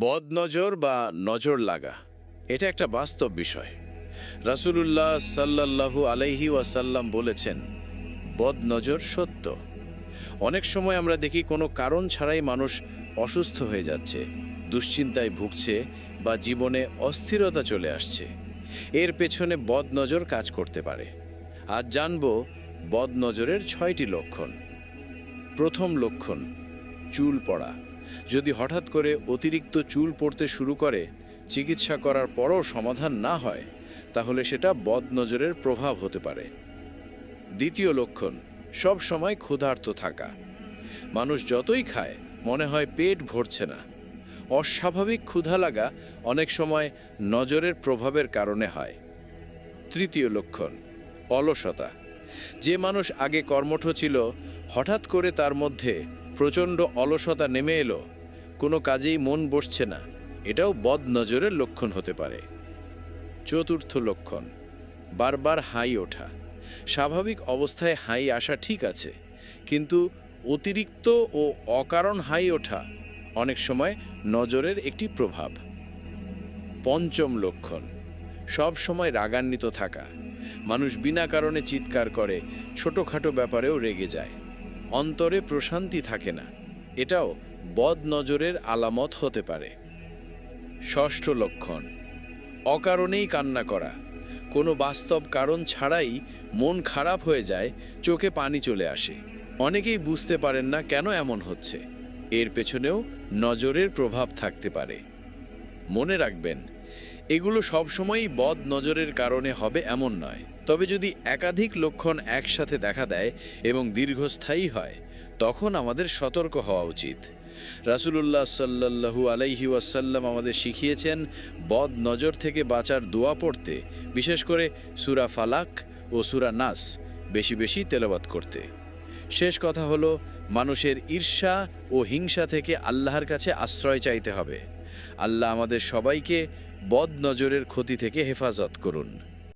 বদনজর বা নজর লাগা এটা একটা বাস্তব বিষয়। রাসূলুল্লাহ সাল্লাল্লাহু আলাইহি ওয়াসাল্লাম বলেছেন, বদনজর সত্য। অনেক সময় আমরা দেখি কোনো কারণ ছাড়াই মানুষ অসুস্থ হয়ে যাচ্ছে, দুশ্চিন্তায় ভুগছে বা জীবনে অস্থিরতা চলে আসছে। এর পেছনে বদনজর কাজ করতে পারে। আজ জানব বদনজরের 6টি লক্ষণ। প্রথম লক্ষণ, চুল পড়া। যদি হঠাৎ করে অতিরিক্ত চুল পড়তে শুরু করে, চিকিৎসা করার পরও সমাধান না হয়, তাহলে সেটা বদনজরের প্রভাব হতে পারে। দ্বিতীয় লক্ষণ, সব সময় ক্ষুধার্ত থাকা। মানুষ যতই খায় মনে হয় পেট ভরছে না। অস্বাভাবিক ক্ষুধা লাগা অনেক সময় নজরের প্রভাবের কারণে হয়। তৃতীয় লক্ষণ, অলসতা। যে মানুষ আগে কর্মঠ ছিল, হঠাৎ করে তার মধ্যে প্রচণ্ড অলসতা নেমে এলো, কোনো কাজেই মন বসছে না, এটাও বদনজরের লক্ষণ হতে পারে। চতুর্থ লক্ষণ, বারবার হাই ওঠা। স্বাভাবিক অবস্থায় হাই আসা ঠিক আছে, কিন্তু অতিরিক্ত ও অকারণ হাই ওঠা অনেক সময় নজরের একটি প্রভাব। পঞ্চম লক্ষণ, সব সময় রাগান্বিত থাকা। মানুষ বিনা কারণে চিৎকার করে, ছোটোখাটো ব্যাপারেও রেগে যায়, অন্তরে প্রশান্তি থাকে না, এটাও বদনজরের আলামত হতে পারে। ষষ্ঠ লক্ষণ, অকারণেই কান্না করা। কোনো বাস্তব কারণ ছাড়াই মন খারাপ হয়ে যায়, চোখে পানি চলে আসে। অনেকেই বুঝতে পারেন না কেন এমন হচ্ছে। এর পেছনেও নজরের প্রভাব থাকতে পারে। মনে রাখবেন, এগুলো সবসময়ই বদনজরের কারণে হবে এমন নয়। তবে যদি একাধিক লক্ষণ একসাথে দেখা দেয় এবং দীর্ঘস্থায়ী হয়, তখন আমাদের সতর্ক হওয়া উচিত। রাসূলুল্লাহ সাল্লাল্লাহু আলাইহি ওয়াসাল্লাম আমাদের শিখিয়েছেন বদনজর থেকে বাঁচার দোয়া পড়তে, বিশেষ করে সূরা ফালাক ও সূরা নাস বেশি বেশি তেলাওয়াত করতে। শেষ কথা হলো, মানুষের ঈর্ষা ও হিংসা থেকে আল্লাহর কাছে আশ্রয় চাইতে হবে। আল্লাহ আমাদের সবাইকে বদনজরের ক্ষতি থেকে হেফাজত করুন।